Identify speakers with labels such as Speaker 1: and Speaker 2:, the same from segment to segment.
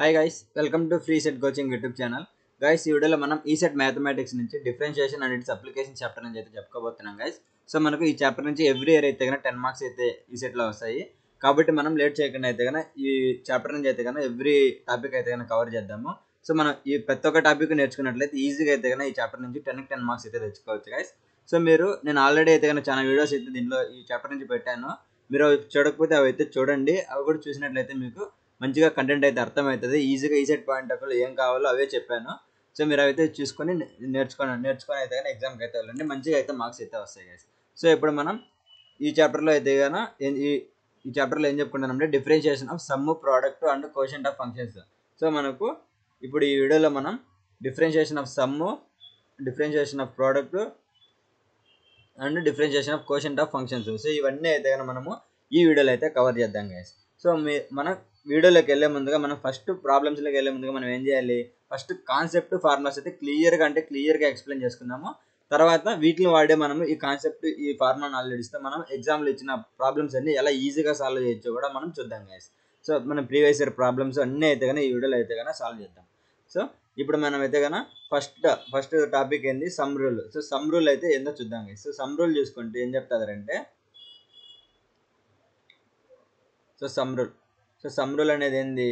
Speaker 1: Hi guys, welcome to free set coaching YouTube channel. Guys, ఈ వీడియోలో మనం ECET mathematics నుంచి differentiation and it's application chapter నుంచి అయితే చెప్పుకోబోతున్నాం గైస్. సో మనకు ఈ చాప్టర్ నుంచి ఎవ్రీ ఇయర్ అయితే కన్నా 10 మార్క్స్ అయితే ఈసెట్లో వస్తాయి. కాబట్టి మనం లేట్ చేయకుండా అయితే కన్నా ఈ చాప్టర్ నుంచి అయితే కన్నా ఎవ్రీ టాపిక్ అయితే కన్నా కవర్ చేద్దాము. సో మనం ఈ ప్రతి ఒక్క టాపిక్ నేర్చుకున్నట్లయితే ఈజీగా అయితే కన్నా ఈ చాప్టర్ నుంచి 10 మార్క్స్ అయితే తెచ్చుకోవచ్చు గైస్. సో నేను ఆల్రెడీ అయితే కన్నా చాలా వీడియోస్ అయితే దీనిలో ఈ చాప్టర్ నుంచి పెట్టాను. మీరు చూడకపోతే అవి అయితే చూడండి. అవి కూడా చూసినట్లయితే మీకు మంచిగా కంటెంట్ అయితే అర్థమవుతుంది. ఈజీగా ఈసెట్ పాయింట్ ఆఫ్ ఏం కావాలో అవే చెప్పాను. సో మీరు అవైతే చూసుకొని నేర్చుకొని అయితే కానీ ఎగ్జామ్కి అయితే వెళ్ళండి. మంచిగా అయితే మార్క్స్ అయితే వస్తాయి గైస్. సో ఇప్పుడు మనం ఈ చాప్టర్లో అయితే కానీ ఈ చాప్టర్లో ఏం చెప్పుకుంటానంటే differentiation of sum, product and quotient of functions. So మనకు ఇప్పుడు ఈ వీడియోలో మనం differentiation of sum, differentiation of product and differentiation of quotient of functions. So ఇవన్నీ అయితే కానీ మనము ఈ వీడియోలో అయితే కవర్ చేద్దాం గైస్. సో మనం వీడియోలోకి వెళ్ళే ముందుగా మనం ఫస్ట్ ప్రాబ్లమ్స్లోకి వెళ్ళే ముందుగా మనం ఏం చేయాలి, ఫస్ట్ కాన్సెప్ట్ ఫార్ములాస్ అయితే క్లియర్గా ఎక్స్ప్లెయిన్ చేసుకుందాము. తర్వాత వీటిని వాడే మనము ఈ కాన్సెప్ట్ ఈ ఫార్ములా నాలెడ్జ్ ఇస్తే మనం ఎగ్జామ్లో ఇచ్చిన ప్రాబ్లమ్స్ అన్ని ఎలా ఈజీగా సాల్వ్ చేయొచ్చో కూడా మనం చూద్దాం గైస్. సో మనం ప్రీవియస్ ఇయర్ ప్రాబ్లమ్స్ అన్నీ అయితే కానీ ఈ వీడియోలో అయితే కానీ సాల్వ్ చేద్దాం. సో ఇప్పుడు మనం అయితే కన్నా ఫస్ట్ టాపిక్ ఏంది, some rule. So sum rule అయితే ఏందో చూద్దాం గైస్. సో సమ్ రూల్ చూసుకుంటే ఏం చెప్తారంటే, సో సమ్ రూల్ అనేది ఏంది,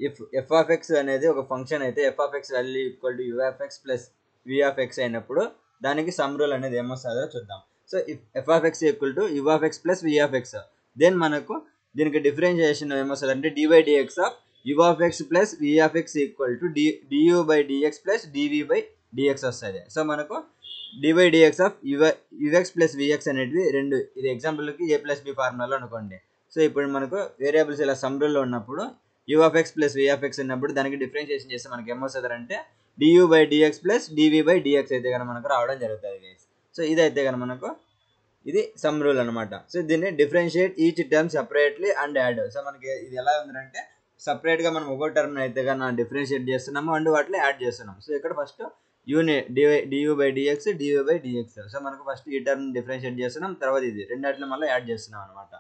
Speaker 1: ఇఫ్ ఎఫ్ ఆఫ్ ఎక్స్ అనేది ఒక ఫంక్షన్ అయితే f of x value equal to u of x plus v of x అయినప్పుడు దానికి సమ్ రూల్ అనేది ఏమొస్తుందో చూద్దాం. So if f of x equal to u of x plus v of x, then మనకు దీనికి differentiation ఏమొస్తుంది అంటే dy dx of u of x plus v of x equal to du by dx plus dv by dx వస్తుంది. So మనకు dy dx of ux plus vx అనేటివి రెండు, ఇది ఎగ్జాంపుల్కి a ప్లస్ బి ఫార్ములాలో అనుకోండి. సో ఇప్పుడు మనకు వేరియబుల్స్ ఇలా సమ్ రూల్లో ఉన్నప్పుడు you of x plus v of x ఉన్నప్పుడు దానికి డిఫరెన్షియేషన్ చేస్తే మనకి ఏమొస్తుంది అంటే du by dx plus dv by dx అయితే కనుక మనకు రావడం జరుగుతుంది గైస్. సో ఇదైతే కనుక మనకు ఇది సమ్ రూల్ అనమాట. సో దీన్ని differentiate each term separately and add. So మనకి ఇది ఎలా ఉందంటే సపరేట్గా మనం ఒక్కో టర్మ్ అయితే కన్నా డిఫరెన్షియేట్ చేస్తున్నాము అండ్ వాటిని యాడ్ చేస్తున్నాము. సో ఇక్కడ first uni du by dx du by dx. So మనకు ఫస్ట్ ఈ టర్మ్ డిఫరెన్షియేట్ చేస్తున్నాం, తర్వాత ఇది రెండాట్లో మళ్ళీ యాడ్ చేస్తున్నాం అనమాట.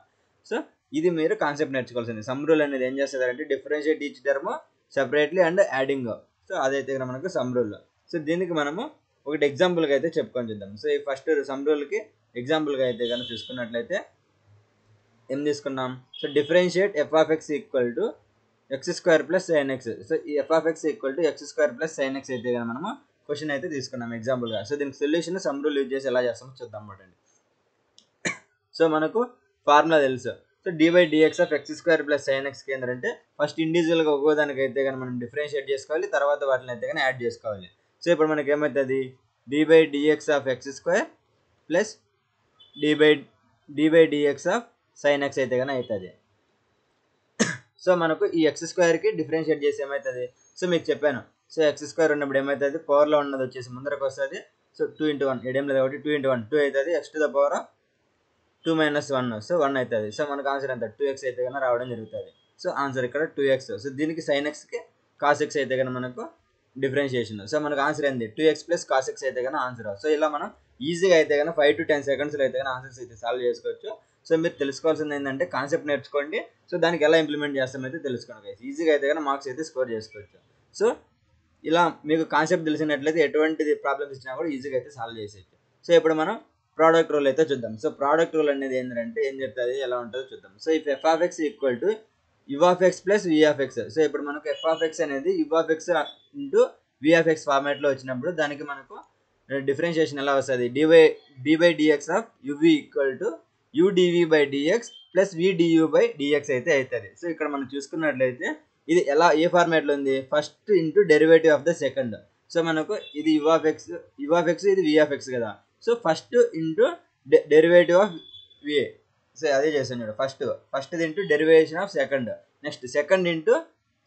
Speaker 1: సో ఇది మీరు కాన్సెప్ట్ నేర్చుకోవాల్సింది. సమ్ రూల్ అనేది ఏం చేస్తుంది అంటే differentiate each term separately and adding. So అదైతే మనకు సమ్ రూల్. సో దీనికి మనము ఒకటి ఎగ్జాంపుల్గా అయితే చెప్పుకొని చూద్దాం. సో ఈ ఫస్ట్ సమ్ రూల్కి ఎగ్జాంపుల్గా అయితే కనుక చూసుకున్నట్లయితే ఏం తీసుకున్నాం, so differentiate f of x equal to x square plus sine x. So ఈ f of x equal to x square plus sine x అయితే కనుక మనము క్వశ్చన్ అయితే తీసుకున్నాం ఎగ్జాంపుల్గా. సో దీనికి సొల్యూషన్ సమ్ రూల్ యూజ్ చేసి ఎలా చేస్తామో చూద్దాం అన్నమాట. సో మనకు ఫార్ములా తెలుసు. So dy dx of x square plus sine ఎక్స్కి ఏంటంటే ఫస్ట్ ఇండివిజువల్గా ఒక్కోదానికి అయితే కానీ మనం డిఫరెన్షియేట్ చేసుకోవాలి, తర్వాత వాటిని అయితే కానీ యాడ్ చేసుకోవాలి. సో ఇప్పుడు మనకి ఏమవుతుంది, dy dx of x square plus dy dx of sign x అయితే కానీ అవుతుంది. సో మనకు ఈ ఎక్స్ స్క్వేర్కి డిఫరెన్షియేట్ చేసి ఏమవుతుంది, సో మీకు చెప్పాను. సో ఎక్స్ స్క్వేర్ ఉన్నప్పుడు ఏమవుతుంది, పవర్లో ఉన్నది వచ్చేసి ముందరకు వస్తుంది. సో 2 into 1 ఏడేం లేదు కాబట్టి 2 into 1 2 అవుతుంది. X to the power 2 minus 1, so 1 అవుతుంది. సో మనకు ఆన్సర్ ఎంత 2x అయితే కన్నా రావడం జరుగుతుంది. సో ఆన్సర్ ఇక్కడ 2x. సో దీనికి సైన్ ఎక్స్కి కాస్ ఎక్స్ అయితే కన్నా మనకు డిఫరెన్షియేషన్. సో మనకు ఆన్సర్ ఏంది 2x ప్లస్ కాస్ ఎక్స్ అయితే కన్నా ఆన్సర్. సో ఇలా మనం ఈజీగా అయితే కన్నా 5 to 10 secondsలో అయితే కన్నా ఆన్సర్స్ అయితే సాల్వ్ చేసుకోవచ్చు. సో మీరు తెలుసుకోవాల్సింది ఏంటంటే కాన్సెప్ట్ నేర్చుకోండి. సో దానికి ఎలా ఇంప్లిమెంట్ చేస్తామైతే తెలుసుకోండి. ఈజీగా అయితే కన్నా మార్క్స్ అయితే స్కోర్ చేసుకోవచ్చు. సో ఇలా మీకు కాన్సెప్ట్ తెలిసినట్లయితే ఎటువంటి ప్రాబ్లమ్స్ ఇచ్చినా కూడా ఈజీగా అయితే సాల్వ్ చేసేయచ్చు. సో ఇప్పుడు మనం ప్రోడక్ట్ రూల్ అయితే చూద్దాం. సో ప్రోడక్ట్ రూల్ అనేది ఏంటంటే ఏం చెప్తుంది, ఎలా ఉంటుందో చూద్దాం. So if f of x equal to u of x plus v of x. So ఇప్పుడు మనకు ఎఫ్ ఆఫ్ ఎక్స్ అనేది u of x into v of x ఫార్మాట్లో వచ్చినప్పుడు దానికి మనకు డిఫరెన్షియేషన్ ఎలా వస్తుంది, dy dx of uv equal to u dv by dx plus v du by dx అయితే అవుతుంది. సో ఇక్కడ మనం చూసుకున్నట్లయితే ఇది ఎలా ఏ ఫార్మాట్లో ఉంది, first into derivative of the second. So మనకు ఇది యూ ఆఫ్ ఎక్స్ ఇది వి ఆఫ్ ఎక్స్ కదా. So first into derivative of v. So అదే చేస్తాను చూడు, first into derivation of second, next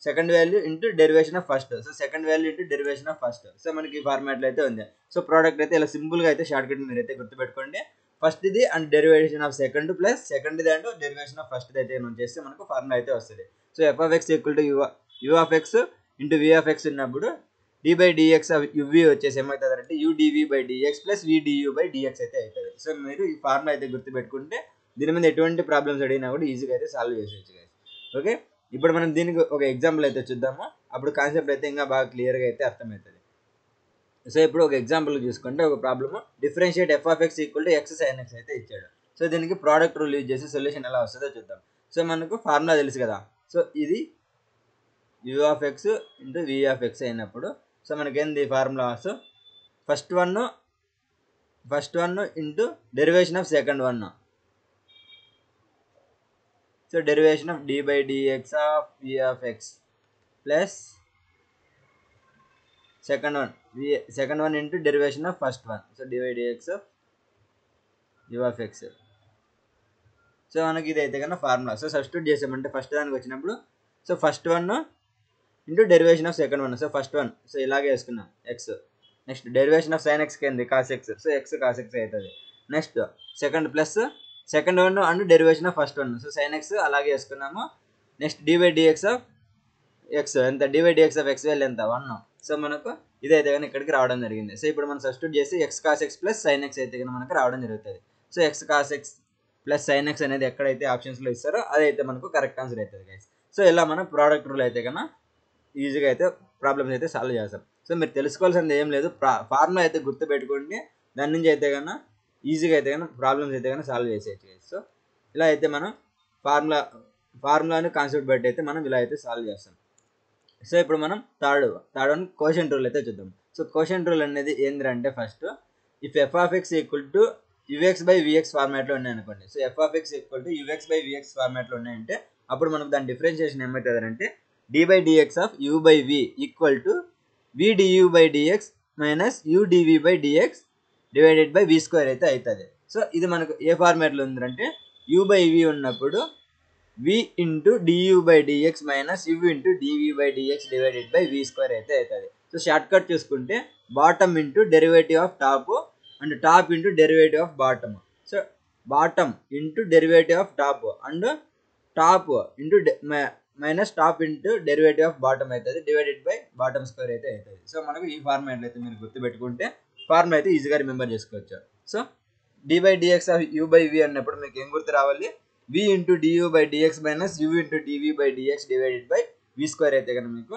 Speaker 1: second value into derivation of first. So second value into derivation of first. So మనకి ఈ ఫార్మాట్లో అయితే ఉంది. సో ప్రోడక్ట్ అయితే ఇలా సింపుల్గా అయితే షార్ట్ కట్ మీరు అయితే గుర్తుపెట్టుకోండి. ఫస్ట్ ఇది and derivation of second plus సెకండ్ది అండ్ డెరివేషన్ ఆఫ్ ఫస్ట్ అయితే మనం చేస్తే మనకు ఫార్ములా అయితే వస్తుంది. So f of x equal to u of x into v of x ఉన్నప్పుడు dy dx ఆఫ్ uv వచ్చేసి ఏమవుతుంది అంటే udv by dx plus vdu by dx అయితే అవుతుంది. సో మీరు ఈ ఫార్ములా అయితే గుర్తుపెట్టుకుంటే దీని మీద ఎటువంటి ప్రాబ్లమ్స్ అడిగినా కూడా ఈజీగా అయితే సాల్వ్ చేసేయచ్చు గైస్. ఓకే, ఇప్పుడు మనం దీనికి ఒక ఎగ్జాంపుల్ అయితే చూద్దాము. అప్పుడు కాన్సెప్ట్ అయితే ఇంకా బాగా క్లియర్గా అయితే అర్థమవుతుంది. సో ఇప్పుడు ఒక ఎగ్జాంపుల్ చూసుకుంటే ఒక problem differentiate f of x equal to x sine x అయితే ఇచ్చాడు. సో దీనికి ప్రోడక్ట్ రూల్ యూజ్ చేసి సొల్యూషన్ ఎలా వస్తుందో చూద్దాం. సో మనకు ఫార్ములా తెలుసు కదా. సో ఇది u of x into v of x అయినప్పుడు సో మనకేంది formula. So first one into derivation of second one. So derivation of d by dx of v of x plus second one into derivation of first one. So dy dx of u of x. So మనకి ఇది అయితే కన్నా formula. So substitute చేసామంటే first దానికి వచ్చినప్పుడు so first one into derivation of second one. So first one so ఇలాగే వేసుకున్నాం x. Next derivation of sine ఎక్స్కి ఏంది cos x. So x cos x అవుతుంది. Next second plus second one and derivation of first one. So sine x అలాగే వేసుకున్నాము. Next dy dx of x ఎంత, dy dx of x value ఎంత 1. So మనకు ఇదైతే కానీ ఇక్కడికి రావడం జరిగింది. సో ఇప్పుడు మనం సబ్స్టిట్యూట్ చేసి X cos X plus sine x అయితే కానీ మనకు రావడం జరుగుతుంది. So x cos X plus sine X అనేది ఎక్కడైతే ఆప్షన్స్లో ఇస్తారో అదైతే మనకు కరెక్ట్ ఆన్సర్ అవుతుంది గైస్. సో ఇలా మనం ప్రోడక్ట్ రూల్ అయితే కన్నా ఈజీగా అయితే ప్రాబ్లమ్స్ అయితే సాల్వ్ చేస్తాం. సో మీరు తెలుసుకోవాల్సింది ఏం లేదు, ఫార్ములా అయితే గుర్తుపెట్టుకోండి. దాని నుంచి అయితే కన్నా ఈజీగా అయితే కన్నా ప్రాబ్లమ్స్ అయితే కన్నా సాల్వ్ చేసేయచ్చు గైస్. సో ఇలా అయితే మనం ఫార్ములాని కాన్సెప్ట్ బట్టి అయితే మనం ఇలా అయితే సాల్వ్ చేస్తాం. సో ఇప్పుడు మనం థర్డ్ వన్ కోషెంట్ రూల్ అయితే చూద్దాం. సో కోషెంట్ రూల్ అనేది ఏంటంటే first if f of x equal to ux by vx ఫార్మాట్లో ఉన్నాయనుకోండి. So f of x equal to ux by vx ఫార్మాట్లో ఉన్నాయంటే అప్పుడు మనకు దాని డిఫరెన్షియేషన్ ఏమవుతుంది అంటే d by dx of u by v equal to v du by dx minus u dv by dx divided by v square అయితే అవుతుంది. So ఇది మనకు ఏ ఫార్మాట్లో ఉందంటే యూ బై వి ఉన్నప్పుడు v into du by dx minus u into dv by dx divided by v square అయితే అవుతుంది. So short cut చూసుకుంటే bottom into derivative of top and top into derivative of bottom. So bottom into derivative of top and top into minus top into derivative of bottom అవుతుంది divided by bottom square అయితే అవుతుంది. So మనకు ఈ format అయితే మీరు గుర్తుపెట్టుకుంటే formula అయితే ఈజీగా రిమెంబర్ చేసుకోవచ్చు. So d by dx of u by v అన్నప్పుడు మీకు ఏం గుర్తు రావాలి, v into du by dx minus u into dv by dx divided by v square అయితే కనుక మీకు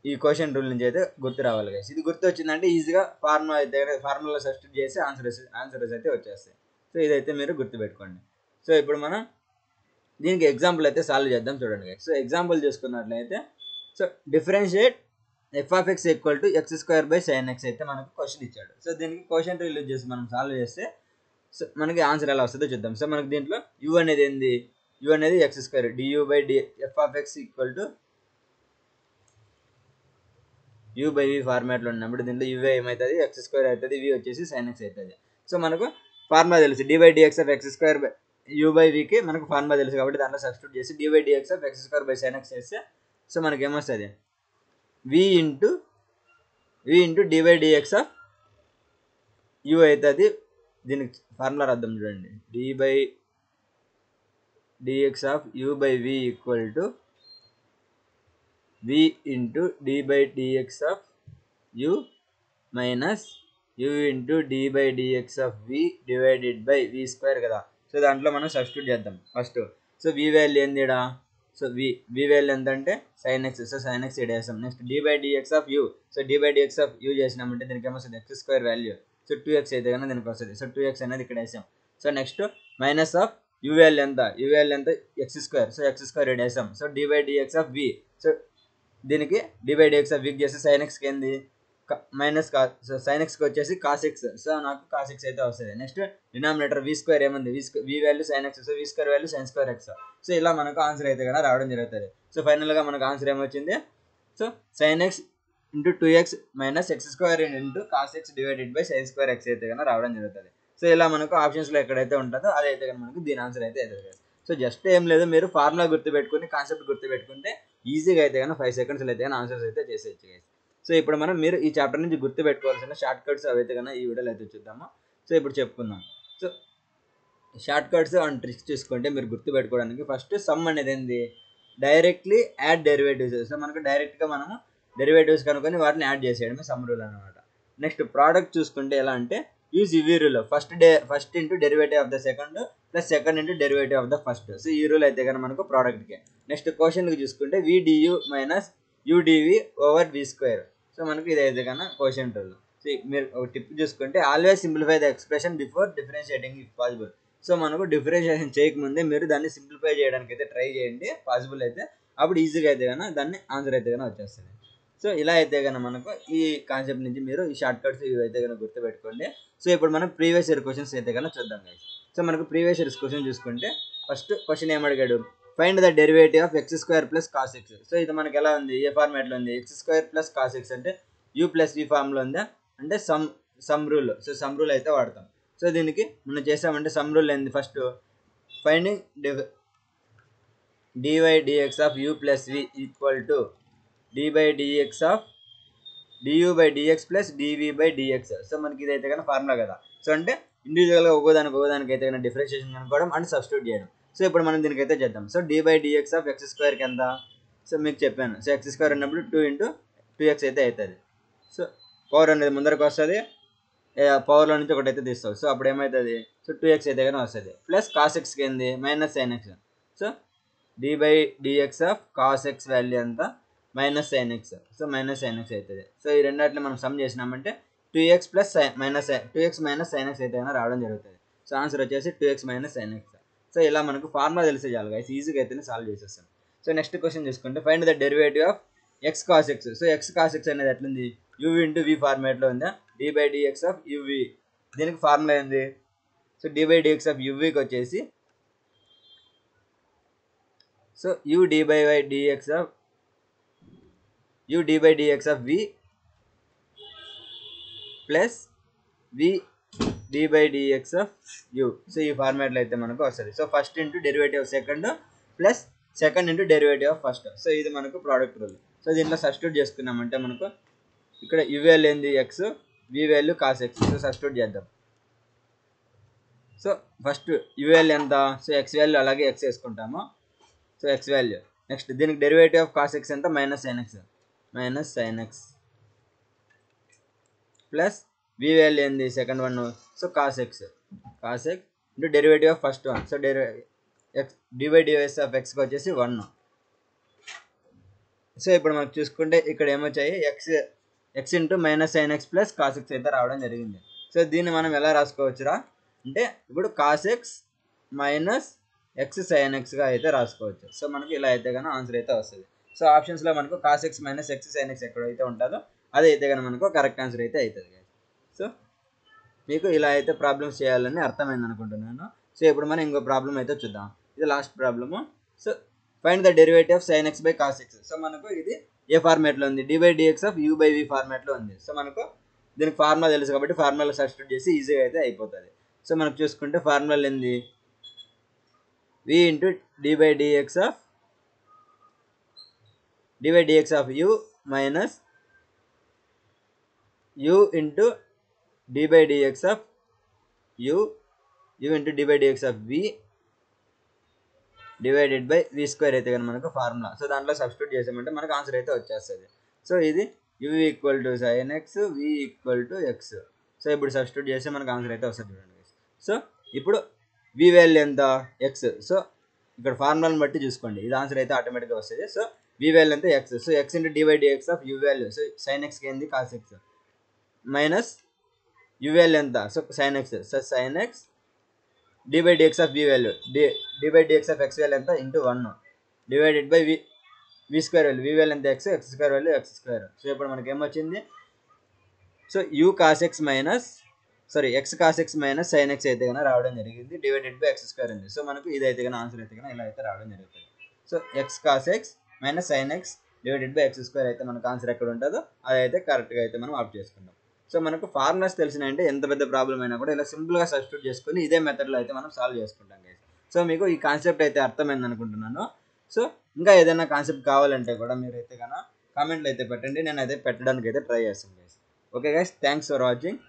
Speaker 1: ఈ క్వశ్చన్ రూల్ నుంచి అయితే గుర్తు రావాలి గైస్. ఇది గుర్తు వచ్చిందంటే ఈజీగా ఫార్ములా అయితే ఫార్ములా సబ్స్టిట్యూట్ చేసి ఆన్సర్స్ అయితే వచ్చేస్తాయి. సో ఇదైతే మీరు గుర్తుపెట్టుకోండి. సో ఇప్పుడు మనం దీనికి ఎగ్జాంపుల్ అయితే సాల్వ్ చేద్దాం చూడండి గైస్. సో ఎగ్జాంపుల్ చూసుకున్నట్లయితే so differentiate f of x equal to x square by sine x అయితే మనకు క్వశ్చన్ ఇచ్చాడు. సో దీనికి క్వశ్చన్ రూల్ యూజ్ చేసి మనం సాల్వ్ చేస్తే సో మనకి ఆన్సర్ ఎలా వస్తుందో చూద్దాం. సో మనకి దీంట్లో యూ అనేది ఏంది, యూ అనేది x square du by d f of x equal to u by v ఫార్మాట్లో ఉన్నప్పుడు దీంట్లో యూవే ఏమవుతుంది ఎక్స్ స్క్వేర్ అవుతుంది, వి వచ్చేసి సైన్ ఎక్స్ అవుతుంది. సో మనకు ఫార్ములా తెలుసు d by dx of x square by u by వికి మనకు ఫార్ములా తెలుసు కాబట్టి దాంట్లో సబ్స్టిట్యూట్ చేసి d by dx of x square by sine x చేస్తే సో మనకి ఏమొస్తుంది v into d by dx of u అవుతుంది. దీనికి ఫార్ములా రాద్దాం చూడండి, d by dx of u by v equal to v into d by dx of u minus u into d by dx of v divided by v square కదా. So దాంట్లో మనం substitute చేద్దాం first. So v value ఏందిడా, so v value ఎంత అంటే sine x. So sine x ఇక్కడ వేస్తాం. Next d by dx of u. So d by dx of u చేసినామంటే దీనికి ఏమొస్తుంది X square value. So 2x అయితే కన్నా దీనికి వస్తుంది. సో 2x అనేది ఇక్కడ వేసాం. So next minus of u value ఎంత, యూ వాల్యూ ఎంత x square. So x square ఇక్కడ వేసాం. So d by dx of v. So దీనికి డి బై డిఎక్స్ ఆఫ్ వికి చేస్తే సైన్ ఎక్స్కి ఏంది మైనస్ సో సైన్ ఎక్స్కి వచ్చేసి కాస్ ఎక్స్. సో నాకు కాస్ ఎక్స్ అయితే వస్తుంది. నెక్స్ట్ డినామినేటర్ వి స్క్వేర్ ఏముంది, v value sine x. So v square value sine square x. So ఇలా మనకు ఆన్సర్ అయితే కన్నా రావడం జరుగుతుంది. సో ఫైనల్గా మనకు ఆన్సర్ ఏమొచ్చింది, so sine X into 2x minus X square into cos X divided by sine square X అయితే కన్నా రావడం జరుగుతుంది. సో ఇలా మనకు ఆప్షన్స్లో ఎక్కడైతే ఉంటుందో అదైతే కానీ మనకు దీని ఆన్సర్ అయితే అవుతుంది. సో జస్ట్ ఏం లేదు, మీరు ఫార్ములా గుర్తుపెట్టుకుని కాన్సెప్ట్ గుర్తుపెట్టుకుంటే ఈజీగా అయితే కానీ 5 సెకండ్స్లో అయితే కానీ ఆన్సర్స్ అయితే చేసేయచ్చు గైస్. సో ఇప్పుడు మనం మీరు ఈ చాప్టర్ నుంచి గుర్తుపెట్టుకోవాల్సిన షార్ట్ కట్స్ అవైతే కన్నా ఈ వీడియోలో అయితే చూద్దాము. సో ఇప్పుడు చెప్పుకుందాం. So short cuts and tricks చూసుకుంటే మీరు గుర్తుపెట్టుకోవడానికి ఫస్ట్ సమ్ అనేది ఏంది డైరెక్ట్లీ యాడ్ డెరివేటివ్స్. సో మనకు డైరెక్ట్గా మనము డెరివేటివ్స్ కనుక్కొని వాటిని యాడ్ చేసేయడమే సమ్ రూల్ అనమాట. నెక్స్ట్ ప్రోడక్ట్ చూసుకుంటే ఎలా అంటే యూజ్ ఇవి rule, first into derivative of the second plus second into derivative of the first. So ఈ రూల్ అయితే కనుక మనకు ప్రోడక్ట్కి. నెక్స్ట్ క్వశ్చన్కి చూసుకుంటే వి Diu minus యూడివి over V square. So మనకు ఇదైతే కన్నా క్వశ్చన్ రూల్. సో మీరు ఒక టిప్ చూసుకుంటే always simplify the expression before differentiating if possible. So మనకు డిఫరెన్షియేషన్ చేయకముందే మీరు దాన్ని సింప్లిఫై చేయడానికి అయితే ట్రై చేయండి పాసిబుల్ అయితే, అప్పుడు ఈజీగా అయితే కన్నా దాన్ని ఆన్సర్ అయితే కన్నా వచ్చేస్తుంది. సో ఇలా అయితే కన్నా మనకు ఈ కాన్సెప్ట్ నుంచి మీరు ఈ షార్ట్ కట్స్ ఇవి అయితే కన్నా గుర్తుపెట్టుకోండి. సో ఇప్పుడు మనం ప్రీవియస్ ఇయర్ క్వశ్చన్స్ అయితే కన్నా చూద్దాం గైస్. సో మనకు ప్రీవియస్ ఇయర్స్ క్వశ్చన్ చూసుకుంటే ఫస్ట్ క్వశ్చన్ ఏమడిగాడు, find the derivative of x square plus cos x. So ఇది మనకి ఎలా ఉంది, ఏ ఫార్మాట్లో ఉంది, x square plus cos x అంటే యూ ప్లస్ వి ఫార్మ్లో ఉందా అంటే sum rule. So sum rule అయితే వాడతాం. సో దీనికి మనం చేసామంటే సమ్ రూల్ ఏంది, first finding dy dx of u plus v equal to d by dx of du by dx plus dv by dx. So మనకి ఇదైతే కన్నా ఫార్ములా కదా. సో అంటే ఇండివిజువల్గా ఒక్కోదానికి అయితే కన్నా డిఫరెన్షియేషన్ కనుక్కోవడం అండ్ సబ్స్టిట్యూట్ చేయడం. సో ఇప్పుడు మనం దీనికైతే చేద్దాం. So d by dx of x స్క్వేర్కి ఎంత, సో మీకు చెప్పాను. సో ఎక్స్ స్క్వేర్ ఉన్నప్పుడు 2 ఇంటూ 2x అయితే అవుతుంది. సో పవర్ అనేది ముందరకు వస్తుంది, పవర్లో నుంచి ఒకటి అయితే తీస్తావు. సో అప్పుడు ఏమవుతుంది, సో 2x అయితే కానీ వస్తుంది. ప్లస్ కాస్ ఎక్స్కి ఏంది minus sine x. So d by dx of cos x value ఎంత minus sine x. So minus sine x అవుతుంది. సో ఈ రెండాటిని మనం సమ్ చేసినామంటే 2x plus minus 2x minus sine x అయితే రావడం జరుగుతుంది. సో ఆన్సర్ వచ్చేసి 2x minus sine x. So ఇలా మనకు ఫార్ములా తెలిసే చాలు గైస్, ఈజీగా అయితే సాల్వ్ చేసేస్తాం. సో నెక్స్ట్ క్వశ్చన్ చూసుకుంటే find the derivative of x cos x. So x cos x అనేది ఎట్లుంది, u ఇంటూ వి ఫార్మేట్లో ఉందా, d by dx of uv. దీనికి ఫార్ములా ఏంది, so d by dx of uvకి వచ్చేసి so u d by dx of v plus v d by dx of u. So ఈ ఫార్మాట్లో అయితే మనకు వస్తుంది. So first into derivative of second plus second into derivative of first. So ఇది మనకు product rule. So దీంట్లో substitute చేసుకున్నామంటే మనకు ఇక్కడ u వాల్యూ ఏంది x, v value cos x. So substitute చేద్దాం. సో ఫస్ట్ u వాల్యూ ఎంత, సో ఎక్స్ వాల్యూ అలాగే ఎక్స్ వేసుకుంటాము. సో ఎక్స్ వాల్యూ నెక్స్ట్ దీనికి డెరివేటివ్ ఆఫ్ కాస్ ఎక్స్ ఎంత minus sine x plus v value ఏంది second one, so cos x into derivative of first one. So x dy dx of ఎక్స్కి వచ్చేసి 1. So ఇప్పుడు మనకు చూసుకుంటే ఇక్కడ ఏమొచ్చాయి, x into minus sine x plus cos x అయితే రావడం జరిగింది. సో దీన్ని మనం ఎలా రాసుకోవచ్చురా అంటే ఇప్పుడు cos x minus x sine ఎక్స్గా అయితే రాసుకోవచ్చు. సో మనకి ఇలా అయితే కానీ ఆన్సర్ అయితే వస్తుంది. సో ఆప్షన్స్లో మనకు cos x minus x sign X ఎక్కడైతే ఉంటుందో అదైతే కానీ మనకు కరెక్ట్ ఆన్సర్ అయితే అవుతుంది. సో మీకు ఇలా అయితే ప్రాబ్లమ్స్ చేయాలని అర్థమైంది అనుకుంటున్నాను. సో ఇప్పుడు మనం ఇంకో ప్రాబ్లం అయితే చూద్దాం. ఇది last problem. So find the derivative of sign X by cos x. So మనకు ఇది ఏ ఫార్మాట్లో ఉంది, d by dx of u by v ఫార్మాట్లో ఉంది. సో మనకు దీనికి ఫార్ములా తెలుసు కాబట్టి ఫార్ములా సబ్స్టిట్యూట్ చేసి ఈజీగా అయితే అయిపోతుంది. సో మనకు చూసుకుంటే ఫార్ములా ఏంది, v into d by dx of u minus u into d by dx of u into d by dx of v divided by v square అయితే కానీ మనకు ఫార్ములా. సో దాంట్లో సబ్స్టిట్యూట్ చేసామంటే మనకు ఆన్సర్ అయితే వచ్చేస్తుంది. సో ఇది u equal to sine x, v equal to x. So ఇప్పుడు సబ్స్టిట్యూట్ చేస్తే మనకు ఆన్సర్ అయితే వస్తుంది చూడండి. సో ఇప్పుడు v వాల్యూ ఎంత ఎక్స్. సో ఇక్కడ ఫార్ములాని బట్టి చూసుకోండి, ఇది ఆన్సర్ అయితే ఆటోమేటిక్గా వస్తుంది. సో v వాల్యూ ఎంత x. So x into d by dx of u value, so sine ఎక్స్కి ఏంది cos x minus u value ఎంత, so sine x. So sine x d by dx of v value, d by dx of x value ఎంత into 1 divided by v square value, v value ఎంత x, x square value x square. So ఇప్పుడు మనకి ఏమొచ్చింది, so u cos x minus x cos x minus sine x అయితే కన్నా రావడం జరిగింది divided by x square ఉంది. సో మనకు ఇదైతే కన్నా ఆన్సర్ అయితే కన్నా ఇలా అయితే రావడం జరుగుతుంది. So x cos x minus sine X divided by x square అయితే మనకు ఆన్సర్ ఎక్కడ ఉంటుందో అదైతే కరెక్ట్గా అయితే మనం ఆప్ట్ చేసుకుంటాం. సో మనకు ఫార్ములాస్ తెలిసినంటే ఎంత పెద్ద ప్రాబ్లం అయినా కూడా ఇలా సింపుల్గా సబ్స్టిట్యూట్ చేసుకొని ఇదే మెథడ్లో అయితే మనం సాల్వ్ చేసుకుంటాం గైస్. సో మీకు ఈ కాన్సెప్ట్ అయితే అర్థమైంది అనుకుంటున్నాను. సో ఇంకా ఏదైనా కాన్సెప్ట్ కావాలంటే కూడా మీరైతే కన్నా కామెంట్లు అయితే పెట్టండి, నేను అయితే పెట్టడానికి అయితే ట్రై చేస్తాను guys. Okay guys, thanks for watching.